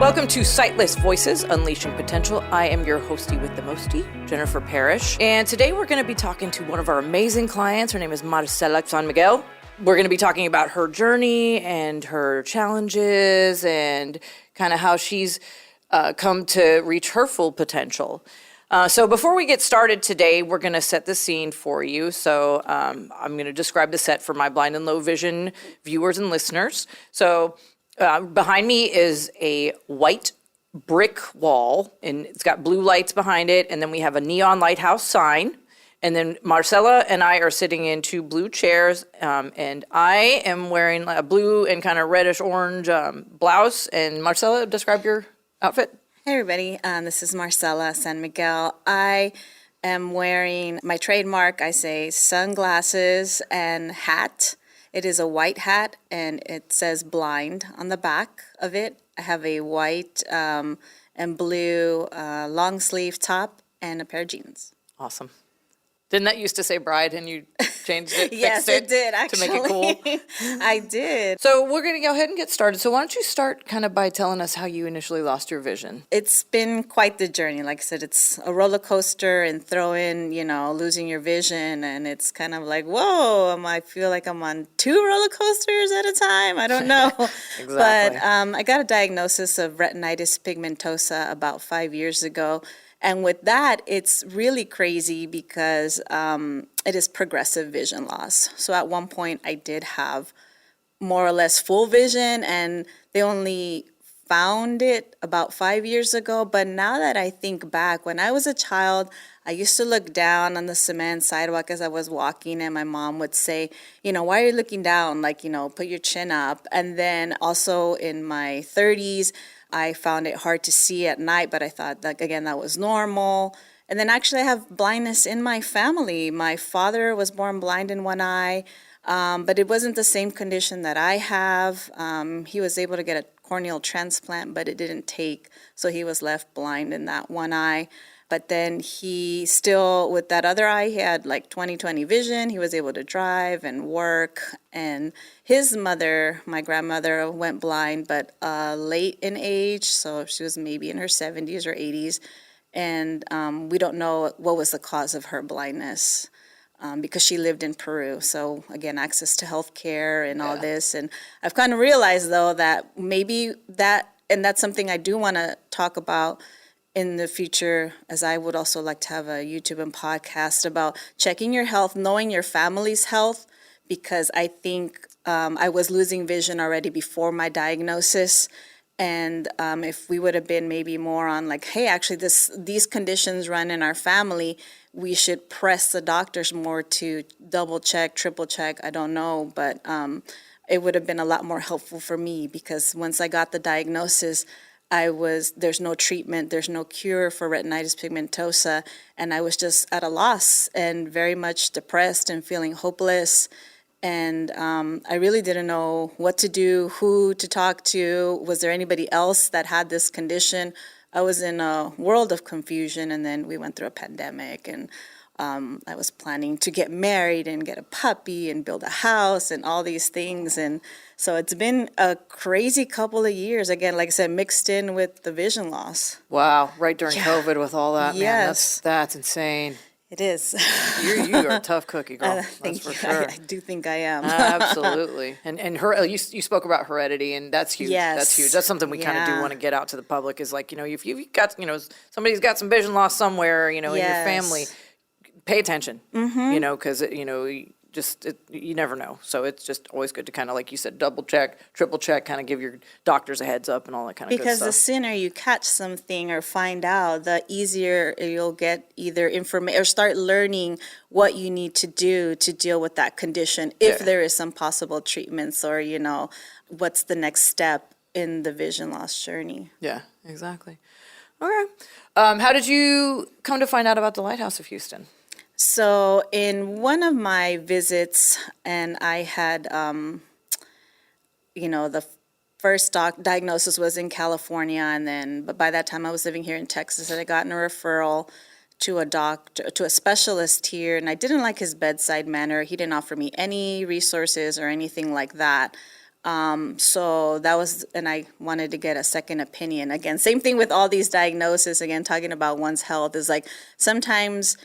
Welcome to Sightless Voices, Unleashing Potential. I am your hostie with the mostie, Jennifer Parrish. And today we're going to be talking to one of our amazing clients. Her name is Marcela San Miguel. We're going to be talking about her journey and her challenges and kind of how she's come to reach her full potential. So before we get started today, we're going to set the scene for you. So I'm going to describe the set for my blind and low vision viewers and listeners. So behind me is a white brick wall, and it's got blue lights behind it, and then we have a neon lighthouse sign. And then Marcela and I are sitting in two blue chairs, and I am wearing a blue and kind of reddish orange blouse. And Marcela, describe your outfit. Hey everybody, this is Marcela San Miguel. I am wearing my trademark, I say sunglasses and hat. It is a white hat and it says blind on the back of it. I have a white and blue long sleeve top and a pair of jeans. Awesome. Didn't that used to say bride and you changed it? Yes, fixed it did actually. To make it cool? I did. So we're going to go ahead and get started. So why don't you start kind of by telling us how you initially lost your vision? It's been quite the journey. Like I said, it's a roller coaster and throw in, losing your vision. And it's kind of like, whoa, I feel like I'm on two roller coasters at a time. I don't know. Exactly. But I got a diagnosis of retinitis pigmentosa about 5 years ago. And with that, it's really crazy because it is progressive vision loss. So at one point, I did have more or less full vision, and they only found it about 5 years ago. But now that I think back, when I was a child, I used to look down on the cement sidewalk as I was walking, and my mom would say, why are you looking down? Like, put your chin up. And then also in my 30s, I found it hard to see at night, but I thought, that was normal. And then actually I have blindness in my family. My father was born blind in one eye, but it wasn't the same condition that I have. He was able to get a corneal transplant, but it didn't take, so he was left blind in that one eye. But then he still, with that other eye, he had like 20/20 vision. He was able to drive and work. And his mother, my grandmother, went blind, but late in age. So she was maybe in her 70s or 80s. And we don't know what was the cause of her blindness because she lived in Peru. So again, access to health care and all this. And I've kind of realized, though, that maybe and that's something I do want to talk about in the future, as I would also like to have a YouTube and podcast about checking your health, knowing your family's health, because I think I was losing vision already before my diagnosis. And if we would have been maybe more on like, hey, actually these conditions run in our family, we should press the doctors more to double check, triple check, I don't know, but it would have been a lot more helpful for me, because once I got the diagnosis, there's no treatment, there's no cure for retinitis pigmentosa, and I was just at a loss and very much depressed and feeling hopeless. And I really didn't know what to do, who to talk to. Was there anybody else that had this condition? I was in a world of confusion, and then we went through a pandemic, and I was planning to get married and get a puppy and build a house and all these things. And so it's been a crazy couple of years, again, like I said, mixed in with the vision loss. Wow, right during COVID with all that, man. Yes. That's insane. It is. You are a tough cookie, girl. Thank that's you. For sure. I do think I am. Absolutely. And you spoke about heredity, and that's huge. Yes. That's huge. That's something we kind of do want to get out to the public, is like, if you've got, somebody's got some vision loss somewhere, in your family, pay attention, because, you never know. So it's just always good to kind of, like you said, double check, triple check, kind of give your doctors a heads up and all that kind of good stuff. Because the sooner you catch something or find out, the easier you'll get either information or start learning what you need to do to deal with that condition, if there is some possible treatments or, what's the next step in the vision loss journey. Yeah, exactly. Okay. How did you come to find out about the Lighthouse of Houston? So in one of my visits, and I had, the first diagnosis was in California, but by that time I was living here in Texas, and I got a referral to a specialist here, and I didn't like his bedside manner. He didn't offer me any resources or anything like that. So that was, and I wanted to get a second opinion. Again, same thing with all these diagnoses, again, talking about one's health is like sometimes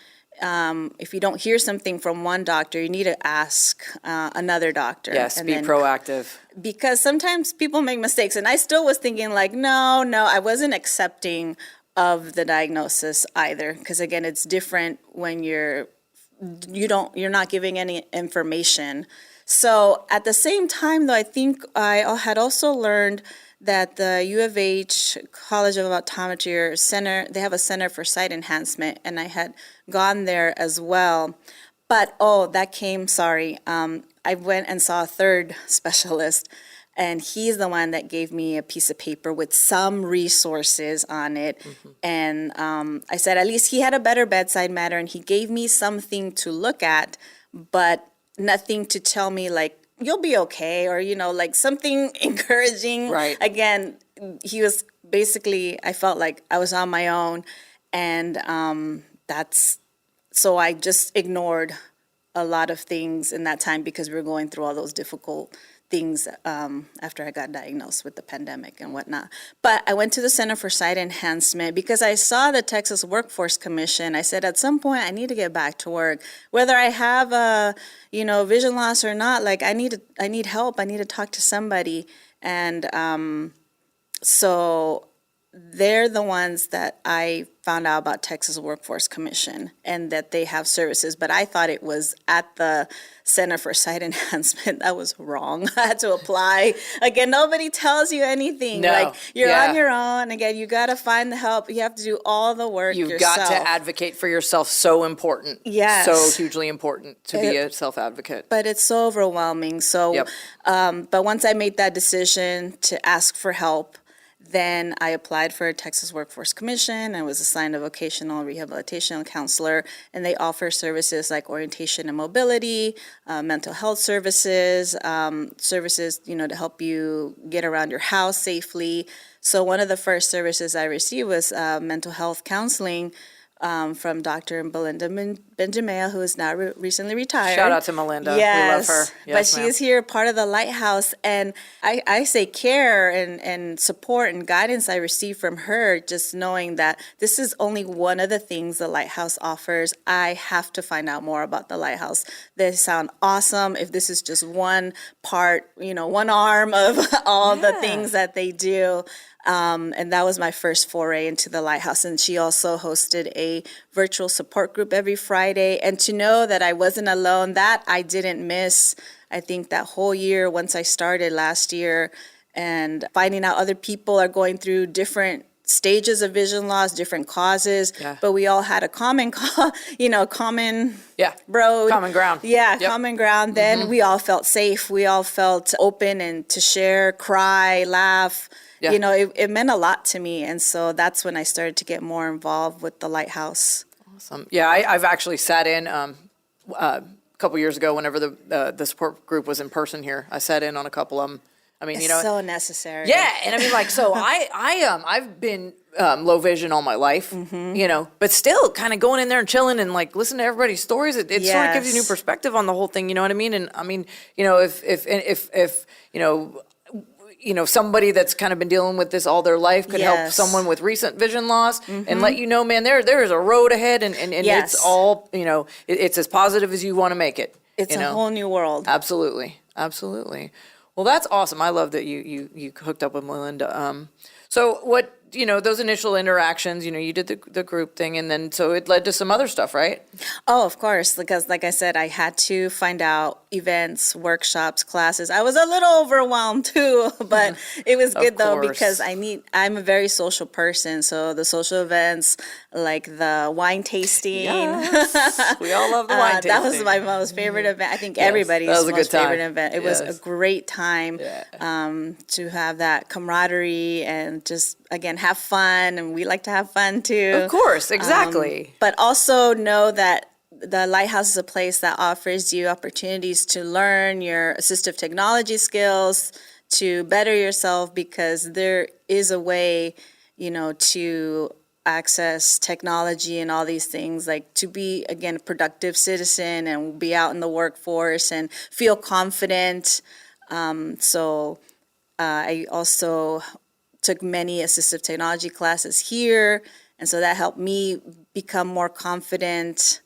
if you don't hear something from one doctor, you need to ask another doctor. Yes, and be then, proactive. because sometimes people make mistakes. And I still was thinking like, no, I wasn't accepting of the diagnosis either. Because again, it's different when you're not giving any information. So at the same time, though, I think I had also learned that the U of H College of Optometry Center, they have a Center for Sight Enhancement, and I had gone there as well. But, I went and saw a third specialist, and he's the one that gave me a piece of paper with some resources on it. And I said, at least he had a better bedside manner, and he gave me something to look at, but nothing to tell me like, you'll be okay, or, like something encouraging. Right. Again, he was basically, I felt like I was on my own, and so I just ignored a lot of things in that time because we were going through all those difficult things after I got diagnosed with the pandemic and whatnot. But I went to the Center for Sight Enhancement because I saw the Texas Workforce Commission. I said, at some point, I need to get back to work. Whether I have a, vision loss or not, like I need help. I need to talk to somebody. And so they're the ones that I found out about Texas Workforce Commission and that they have services, but I thought it was at the Center for Sight Enhancement. That was wrong. I had to apply. Again, nobody tells you anything. No. Like, you're Yeah. on your own. Again, you got to find the help. You have to do all the work You've yourself. got to advocate for yourself. So important. Yes. So hugely important to be a self-advocate. But it's so overwhelming. So, Yep. But once I made that decision to ask for help, then I applied for a Texas Workforce Commission. I was assigned a vocational rehabilitation counselor, and they offer services like orientation and mobility, mental health services, to help you get around your house safely. So one of the first services I received was mental health counseling from Dr. Belinda Benjamea, who is now recently retired. Shout out to Melinda. Yes, We love her. Yes, but she ma'am. is here, part of the Lighthouse, and I say care and support and guidance I receive from her, just knowing that this is only one of the things the Lighthouse offers. I have to find out more about the Lighthouse. They sound awesome. If this is just one part, one arm of all the things that they do. And that was my first foray into the Lighthouse. And she also hosted a virtual support group every Friday. And to know that I wasn't alone, that I didn't miss, I think, that whole year once I started last year, and finding out other people are going through different stages of vision loss, different causes, but we all had a common road. Common ground. Yeah, Yep. common ground. Then we all felt safe. We all felt open and to share, cry, laugh. Yeah. It meant a lot to me. And so that's when I started to get more involved with the Lighthouse. Awesome. Yeah, I've actually sat in a couple years ago whenever the support group was in person here. I sat in on a couple of them. I mean, It's so necessary. Yeah, and I mean, like, so I've been low vision all my life, but still kind of going in there and chilling and like listening to everybody's stories. It sort of gives you new perspective on the whole thing. You know what I mean? And I mean, if somebody that's kind of been dealing with this all their life could help someone with recent vision loss and let you know, man, there is a road ahead, and it's all, it's as positive as you want to make it. It's a whole new world. Absolutely. Well, that's awesome. I love that you hooked up with Melinda. So what, those initial interactions, you did the group thing, and then so it led to some other stuff, right? Oh, of course, because like I said, I had to find out events, workshops, classes. I was a little overwhelmed too, but it was good though, because I'm a very social person. So the social events, like the wine tasting. Yes. We all love the wine tasting. That was my most favorite event. I think everybody's most favorite event. It was a great time to have that camaraderie and just, again, have fun. And we like to have fun too. Of course, exactly. But also know that the Lighthouse is a place that offers you opportunities to learn your assistive technology skills, to better yourself, because there is a way, to access technology and all these things, like to be, again, a productive citizen and be out in the workforce and feel confident. So I also took many assistive technology classes here, and so that helped me become more confident.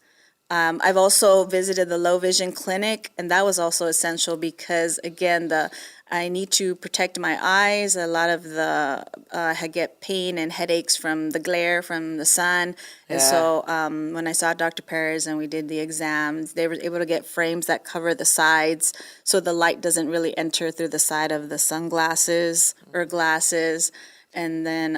I've also visited the low vision clinic, and that was also essential because, again, I need to protect my eyes. A lot of I get pain and headaches from the glare from the sun. And so when I saw Dr. Parrish and we did the exams, they were able to get frames that cover the sides so the light doesn't really enter through the side of the sunglasses or glasses. And then,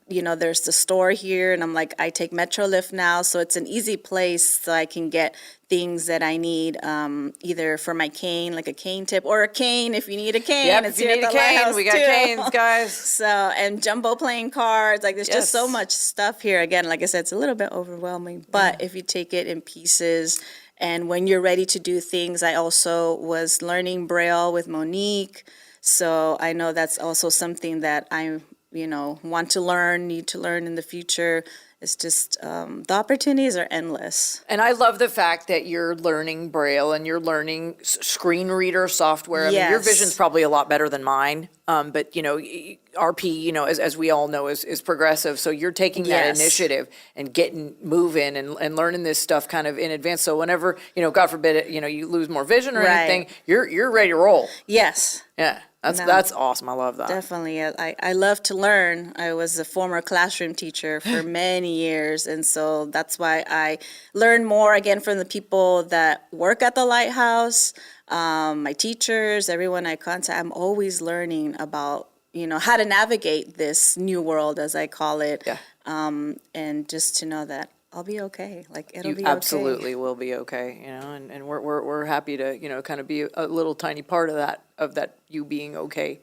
there's the store here, and I'm like, I take Metrolift now, so it's an easy place so I can get things that I need, either for my cane, like a cane tip, or a cane if you need a cane. Yep, it's if you here need at a the cane, Lighthouse we got too. canes, guys. So, and jumbo playing cards, like there's just so Yes. much stuff here. Again, like I said, it's a little bit overwhelming, but if you take it in pieces, and when you're ready to do things, I also was learning Braille with Monique. So I know that's also something that I want to learn, need to learn in the future. It's just the opportunities are endless. And I love the fact that you're learning Braille and you're learning screen reader software. I mean, your Yes. vision's probably a lot better than mine. But RP, as we all know, is progressive. So you're taking that Yes. initiative and getting moving and learning this stuff kind of in advance. So whenever, God forbid, you lose more vision or Right. anything, you're ready to roll. Yes. Yeah. No. That's awesome. I love that. Definitely. I love to learn. I was a former classroom teacher for many years, and so that's why I learn more, again, from the people that work at the Lighthouse, my teachers, everyone I contact. I'm always learning about, how to navigate this new world, as I call it, Yeah. and just to know that I'll be okay. Like, it'll be You okay. absolutely will be okay, and we're happy to, kind of be a little tiny part of that you being okay.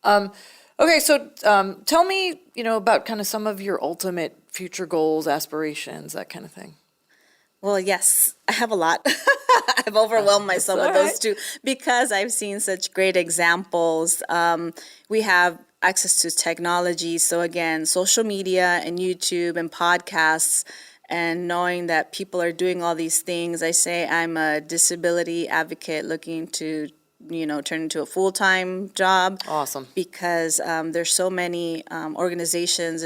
Okay, so tell me, about kind of some of your ultimate future goals, aspirations, that kind of thing. Well, yes, I have a lot. I've overwhelmed myself with all those right. two because I've seen such great examples. We have access to technology. So, again, social media and YouTube and podcasts, and knowing that people are doing all these things. I say I'm a disability advocate looking to, turn into a full-time job. Awesome. Because there's so many organizations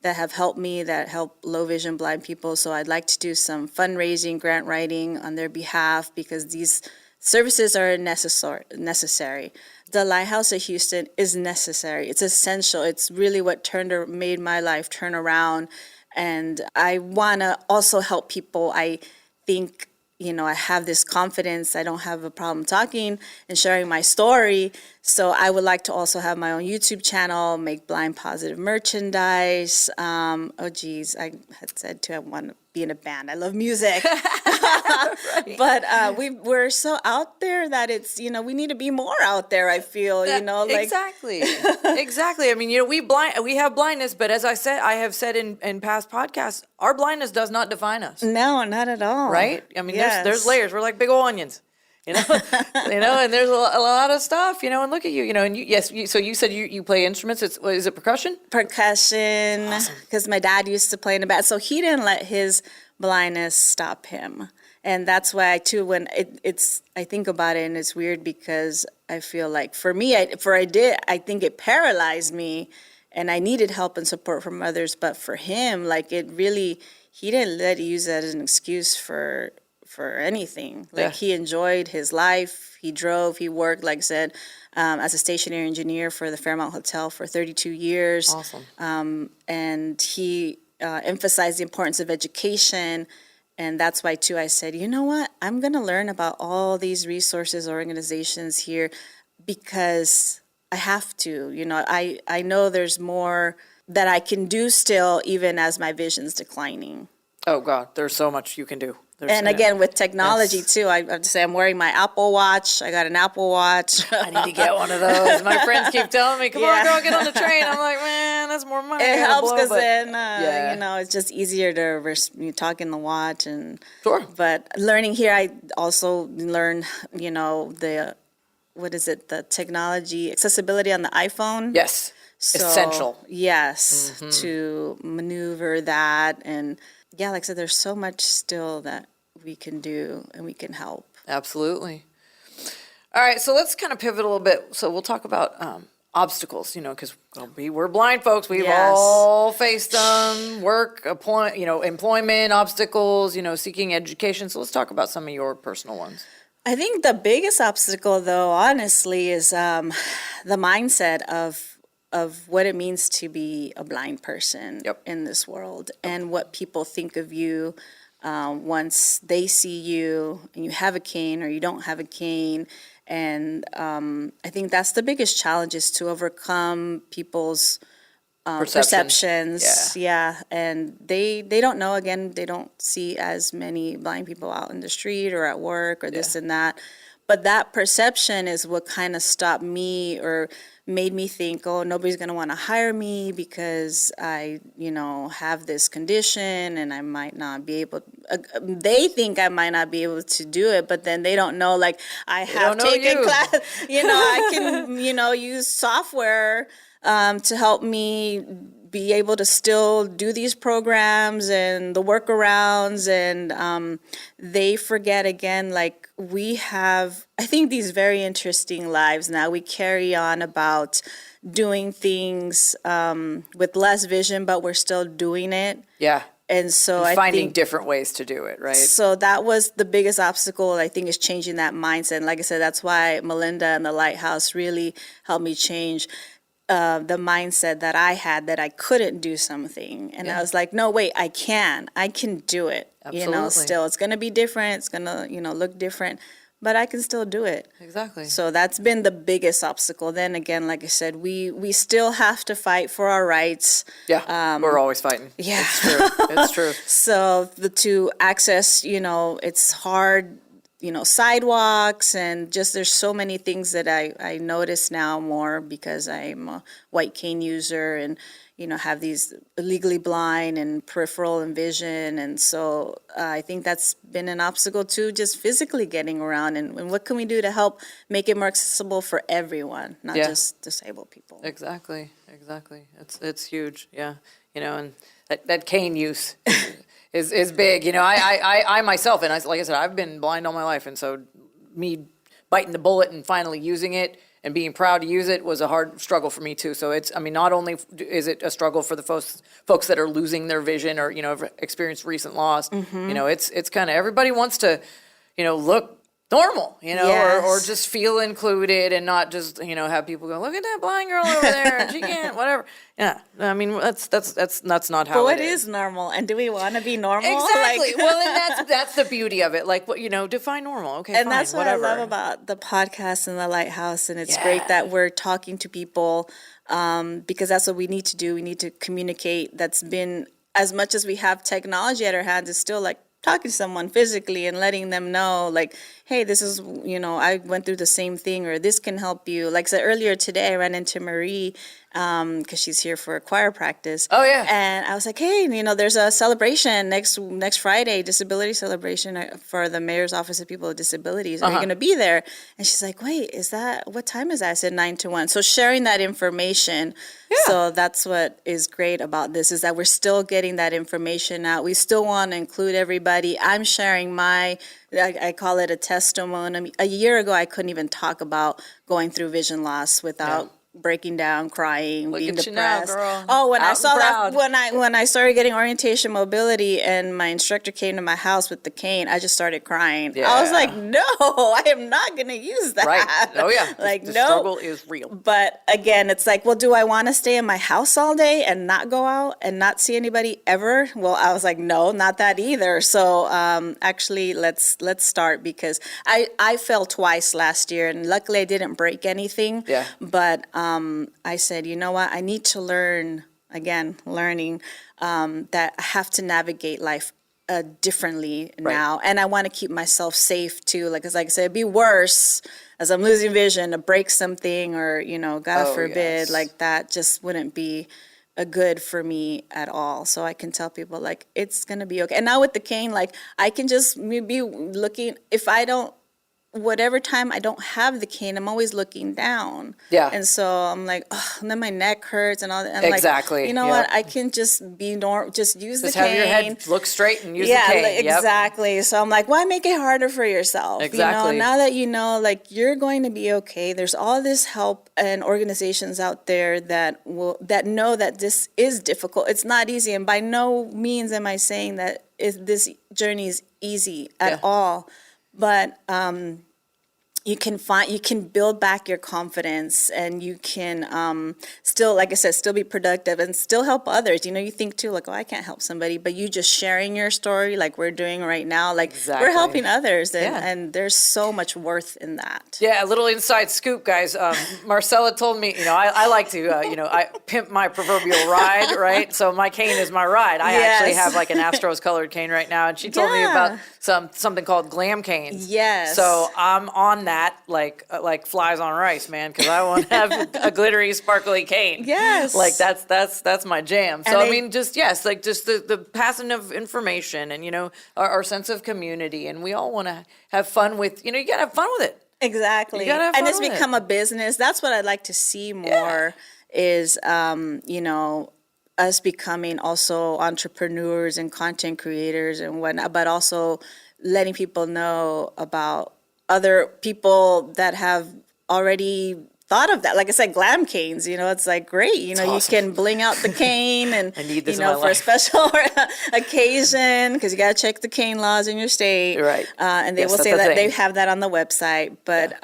that have helped me, that help low vision blind people. So I'd like to do some fundraising, grant writing on their behalf because these services are necessary. The Lighthouse of Houston is necessary. It's essential. It's really what made my life turn around. And I want to also help people. I think, I have this confidence. I don't have a problem talking and sharing my story. So I would like to also have my own YouTube channel, make blind positive merchandise. I had said too, I want to be in a band. I love music. Right. But we're so out there that it's, we need to be more out there, I feel, like. Exactly. Exactly. I mean, we have blindness, but as I have said in past podcasts, our blindness does not define us. No, not at all. Right? I mean, Yes. there's layers. We're like big old onions. And there's a lot of stuff, and look at you, and so you said you play instruments. Is it percussion? Percussion, because my dad used to play in a band, so he didn't let his blindness stop him. And that's why when I think about it, and it's weird because I feel like for me, I think it paralyzed me, and I needed help and support from others. But for him, like he didn't let it use that as an excuse for anything. Like he enjoyed his life. He drove, he worked, like I said, as a stationary engineer for the Fairmont Hotel for 32 years. Awesome. And he emphasized the importance of education. And that's why, too, I said, you know what? I'm going to learn about all these resources, organizations here, because I have to. I know there's more that I can do still, even as my vision's declining. Oh, God, there's so much you can do. And again, with technology, Yes. too, I have to say I'm wearing my Apple Watch. I got an Apple Watch. I need to get one of those. My friends keep telling me, come on, Yeah. girl, get on the train. I'm like, man, that's more money. It I gotta helps blow, because but- then, Yeah. it's just easier to talk in the watch. Sure. But learning here, I also learned, the technology, accessibility on the iPhone. Yes. So, Essential. Yes, to maneuver that. And yeah, like I said, there's so much still that we can do and we can help. Absolutely. All right, so let's kind of pivot a little bit. So we'll talk about obstacles, because we're blind folks. We've Yes. all faced them, employment obstacles, seeking education. So let's talk about some of your personal ones. I think the biggest obstacle, though, honestly, is the mindset of what it means to be a blind person in this world, and what people think of you once they see you and you have a cane or you don't have a cane. And I think that's the biggest challenge, is to overcome people's perceptions. Yeah. And they don't know, again, they don't see as many blind people out in the street or at work or this and that. But that perception is what kind of stopped me, or made me think, oh, nobody's going to want to hire me because I, have this condition and I might not be able, they think I might not be able to do it, but then they don't know, like, I have taken class, I can, use software to help me be able to still do these programs and the workarounds. And they forget, again, like, we have, I think, these very interesting lives now. We carry on about doing things with less vision, but we're still doing it. Yeah. And so and finding different ways to do it, right? So that was the biggest obstacle, I think, is changing that mindset. And like I said, that's why Melinda and the Lighthouse really helped me change the mindset that I had, that I couldn't do something. And I was like, no, wait, I can do it. Absolutely. Still, it's going to be different. It's going to, look different, but I can still do it. Exactly. So that's been the biggest obstacle. Then again, like I said, we still have to fight for our rights. Yeah. We're always fighting. Yeah. It's true. It's true. So to access, it's hard, sidewalks, and just there's so many things that I notice now more, because I'm a white cane user and, have these legally blind and peripheral and vision. And so I think that's been an obstacle too, just physically getting around. And what can we do to help make it more accessible for everyone, not just disabled people? Exactly. It's huge. Yeah. And that cane use is big. I myself, and like I said, I've been blind all my life. And so me biting the bullet and finally using it and being proud to use it was a hard struggle for me too. So not only is it a struggle for the folks that are losing their vision or, have experienced recent loss, it's kind of, everybody wants to, look normal, or just feel included, and not just, have people go, look at that blind girl over there, she can't, whatever. Yeah, I mean, that's not how it is. Normal, and do we want to be normal? Exactly. Well, and that's the beauty of it. Like, define normal. Okay, and fine, that's what whatever. I love about the podcast and the Lighthouse, and it's great that we're talking to people, because that's what we need to do. We need to communicate. That's been, as much as we have technology at our hands, is still like talking to someone physically and letting them know, like, hey, this is, I went through the same thing, or this can help you. Like I said earlier today, I ran into Marie, because she's here for choir practice. Oh, yeah. And I was like, hey, there's a celebration next Friday, disability celebration for the Mayor's Office of People with Disabilities. Are you going to be there? And she's like, wait, what time is that? I said 9 to 1. So sharing that information. Yeah. So that's what is great about this, is that we're still getting that information out. We still want to include everybody. I'm sharing I call it a testimony. A year ago, I couldn't even talk about going through vision loss without breaking down, crying, being depressed. Look at you now, girl. Oh, when Out I saw that, when I started getting orientation mobility, and my instructor came to my house with the cane, I just started crying. Yeah. I was like, no, I am not going to use that. Right. Oh, yeah. Like, the no. struggle is real. But again, it's like, well, do I want to stay in my house all day and not go out and not see anybody ever? Well, I was like, no, not that either. So actually, let's start, because I fell twice last year, and luckily I didn't break anything. Yeah. But I said, you know what, I need to learning that I have to navigate life differently now. And I want to keep myself safe too. Like I said, it'd be worse as I'm losing vision to break something, or, God forbid, like that just wouldn't be a good for me at all. So I can tell people, like, it's going to be okay. And now with the cane, like, I can just be looking, if I don't whatever time I don't have the cane, I'm always looking down. Yeah. And so I'm like, oh, and then my neck hurts and all that. And Exactly. like, you know Yep. what? I can just be just use Just the cane. have your head look straight and use Yeah, the cane. like, Yep. exactly. So I'm like, why make it harder for yourself? Exactly. You know, now that you know, like, you're going to be okay. There's all this help and organizations out there that know that this is difficult. It's not easy, and by no means am I saying that this journey is easy at all. But you can build back your confidence, and you can still, like I said, still be productive and still help others. You know, you think too, like, oh, I can't help somebody, but you just sharing your story like we're doing right now, like Exactly. we're helping others, and there's so much worth in that. Yeah, a little inside scoop, guys. Marcela told me, I like to, I pimp my proverbial ride, right? So my cane is my ride. I actually have like an Astros colored cane right now, and she told me about something called glam canes. Yes. So I'm on that like flies on rice, man, because I want to have a glittery, sparkly cane. Yes. Like that's my jam. So And I mean, just the passing of information, and our sense of community, and we all want to have fun with. You gotta have fun with it. Exactly. You gotta have and fun it's with become a business. That's what I'd like to see more is, us becoming also entrepreneurs and content creators and whatnot, but also letting people know about other people that have already thought of that. Like I said, glam canes, it's like great. awesome. You can bling out the cane and, I need this in my for a life. special occasion, because you got to check the cane laws in your state. Right. And they Yes, will that's say a that thing. they have that on the website. But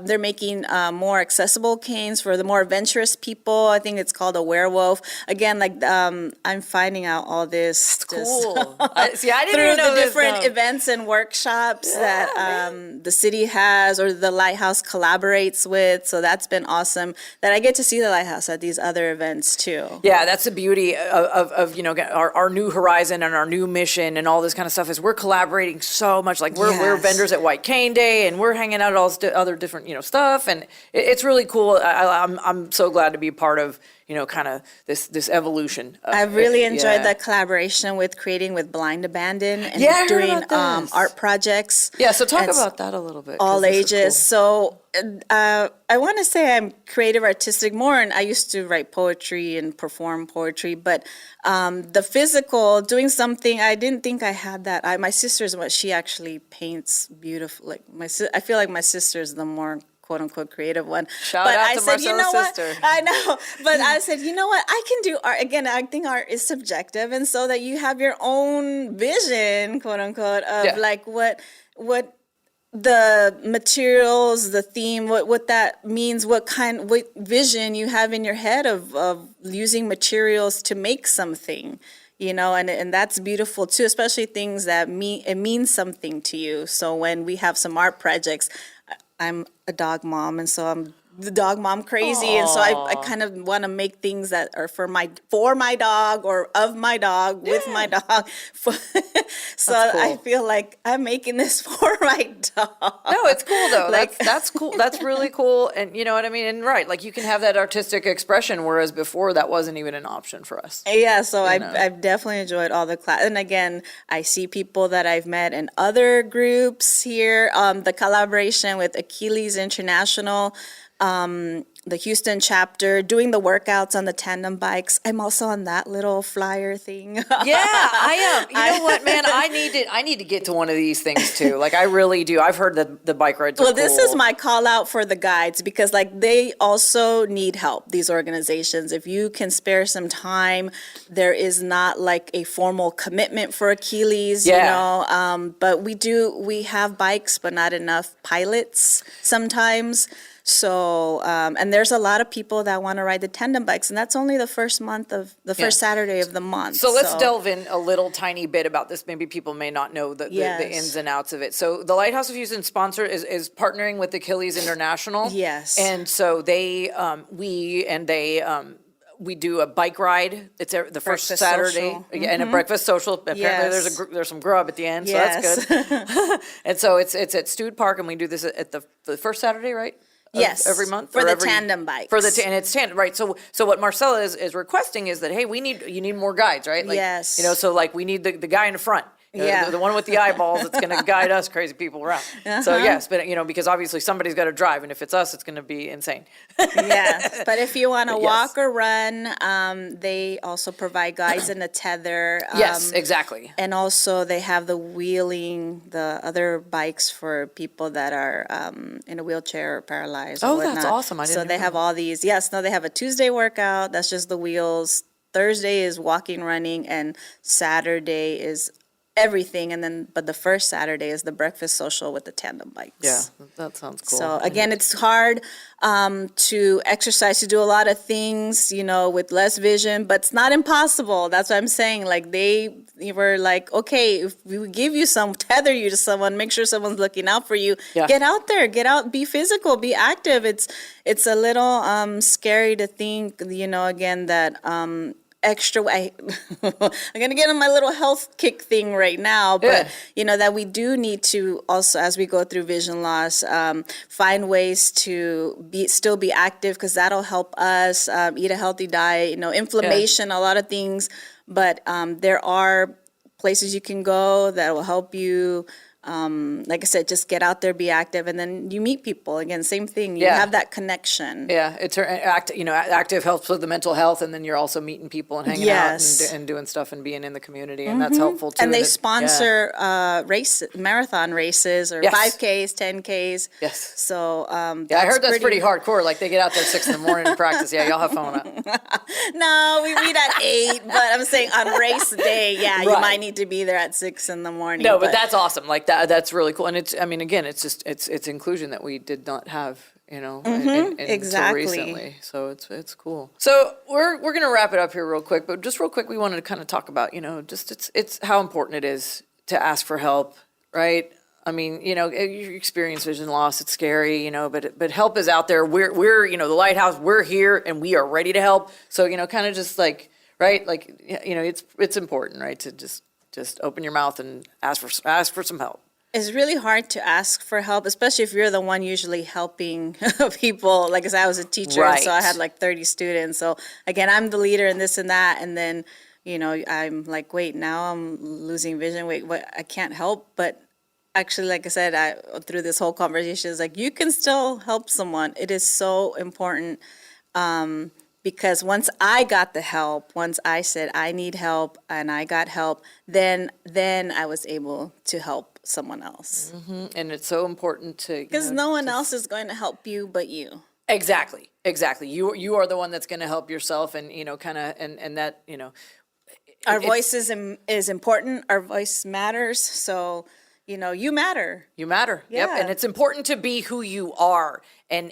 they're making more accessible canes for the more adventurous people. I think it's called a werewolf. Again, like I'm finding out all this. That's cool. I didn't Through even know the this, different no. events and workshops that the city has or the Lighthouse collaborates with. So that's been awesome that I get to see the Lighthouse at these other events too. Yeah, that's the beauty of our new horizon and our new mission and all this kind of stuff is we're collaborating so much. Like we're vendors at White Cane Day, and we're hanging out at all this other different stuff, and it's really cool. I'm so glad to be part of kind of this evolution. I've really enjoyed that collaboration with creating with Blind Abandon and doing art projects. Yeah, so talk about that a little bit. All ages. So I want to say I'm creative, artistic more, and I used to write poetry and perform poetry, but the physical, doing something, I didn't think I had that. My sister's she actually paints beautiful. Like I feel like my sister's the more quote unquote creative one. Shout out to Marcela's sister. I know, but I said, I can do art. Again, I think art is subjective, and so that you have your own vision, quote unquote, of like what the materials, the theme, what that means, what vision you have in your head of using materials to make something. And that's beautiful too, especially things that it means something to you. So when we have some art projects, I'm a dog mom, and so I'm the dog mom crazy. Aww. And so I kind of want to make things that are for my dog or of my dog with my dog. So cool. I feel like I'm making this for my dog. No, it's cool though. That's cool. That's really cool. And you know what I mean? And right, like you can have that artistic expression, whereas before that wasn't even an option for us. Yeah, so I've definitely enjoyed all the class. And again, I see people that I've met in other groups here. The collaboration with Achilles International, the Houston chapter, doing the workouts on the tandem bikes. I'm also on that little flyer thing. Yeah, I am. You know what, man? I need to get to one of these things too. Like I really do. I've heard that the bike rides are cool. This is my call out for the guides, because like they also need help, these organizations. If you can spare some time, there is not like a formal commitment for Achilles, but we have bikes, but not enough pilots sometimes. So, and there's a lot of people that want to ride the tandem bikes, and that's only the first Saturday of the month. So let's delve in a little tiny bit about this. Maybe people may not know the ins and outs of it. So the Lighthouse of Houston sponsor is partnering with Achilles International. Yes. And so we do a bike ride. It's the first Breakfast Saturday, and a breakfast social. Apparently, there's some grub at the end, so that's good. And so it's at Stewart Park, and we do this at the first Saturday, right? Yes, every month for the tandem bikes. And it's tandem, right? So what Marcela is requesting is that hey, you need more guides, right? Like, yes. So like we need the guy in the front. Yeah. The one with the eyeballs that's going to guide us crazy people around. So yes, but because obviously somebody's got to drive, and if it's us, it's going to be insane. Yes, but if you want to Yes. walk or run, they also provide guides and a tether. Yes, exactly. And also they have the wheeling, the other bikes for people that are in a wheelchair or paralyzed. Oh, or that's whatnot. awesome. I didn't So know they have that. all these. Yes, no, they have a Tuesday workout. That's just the wheels. Thursday is walking, running, and Saturday is everything. And then, but the first Saturday is the breakfast social with the tandem bikes. Yeah, that sounds cool. So again, it's hard to exercise, to do a lot of things, with less vision, but it's not impossible. That's what I'm saying. Like they were like, okay, if we give you tether you to someone, make sure someone's looking out for you. Yeah. Get out there, get out, be physical, be active. It's a little scary to think, again that extra. I'm gonna get on my little health kick thing right now, but that we do need to also, as we go through vision loss, find ways to still be active, because that'll help us eat a healthy diet. Inflammation, a lot of things, but there are places you can go that will help you. Like I said, just get out there, be active, and then you meet people. Again, same thing. You have that connection. Yeah, it's active helps with the mental health, and then you're also meeting people and hanging out and doing stuff and being in the community, and that's helpful too. And they sponsor marathon races or 5Ks, 10Ks. Yes. So I heard that's pretty hardcore. Like they get out there 6 a.m. to practice. Yeah, y'all have fun with that. No, we meet at 8, but I'm saying on race day, you might need to be there at 6 a.m. No, but that's awesome. Like that's really cool. And again, it's just it's inclusion that we did not have, exactly. until recently. So it's cool. So we're gonna wrap it up here real quick, but just real quick, we wanted to kind of talk about, just it's how important it is to ask for help, right? I mean, you experience vision loss, it's scary, but help is out there. We're the Lighthouse, we're here and we are ready to help. So, kind of just like, right? Like, it's important, right? To just open your mouth and ask for some help. It's really hard to ask for help, especially if you're the one usually helping people. Like I said, I was a teacher, so I had like 30 students. So again, I'm the leader in this and that. And then, I'm like, wait, now I'm losing vision. Wait, what? I can't help. But actually, like I said, through this whole conversation, it's like, you can still help someone. It is so important. Because once I got the help, once I said I need help and I got help, then I was able to help someone else. Mm-hmm. And it's so important to... Because no one else is going to help you but you. Exactly. You are the one that's going to help yourself, and, kind of, and that, Our voice is important. Our voice matters. So... you matter. You matter. Yeah. Yep. And it's important to be who you are and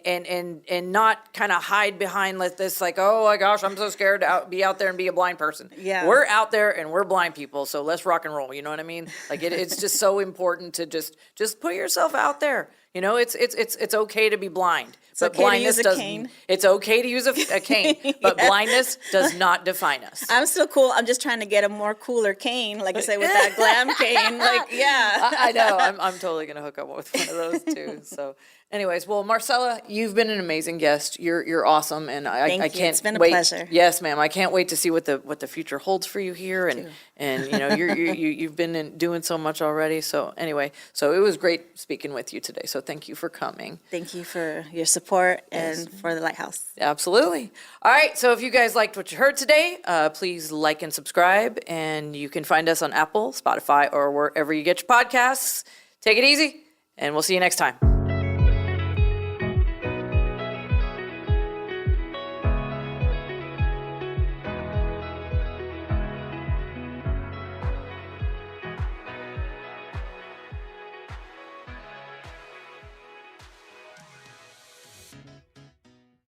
not kind of hide behind this, like, oh my gosh, I'm so scared to be out there and be a blind person. Yeah. We're out there and we're blind people, so let's rock and roll. You know what I mean? Like it's just so important to just put yourself out there. It's okay to be blind. It's okay to use a cane. It's okay to use a cane, but blindness does not define us. I'm still cool. I'm just trying to get a more cooler cane, like I say, with that glam cane. Like, I know. I'm totally gonna hook up with one of those too. So, anyways, well, Marcela, you've been an amazing guest. You're awesome, and I can't wait. It's been a pleasure. Yes, ma'am. I can't wait to see what the future holds for you here, and you've been doing so much already. So anyway, it was great speaking with you today. So thank you for coming. Thank you for your support and for the Lighthouse. Absolutely. All right. So if you guys liked what you heard today, please like and subscribe, and you can find us on Apple, Spotify, or wherever you get your podcasts. Take it easy, and we'll see you next time.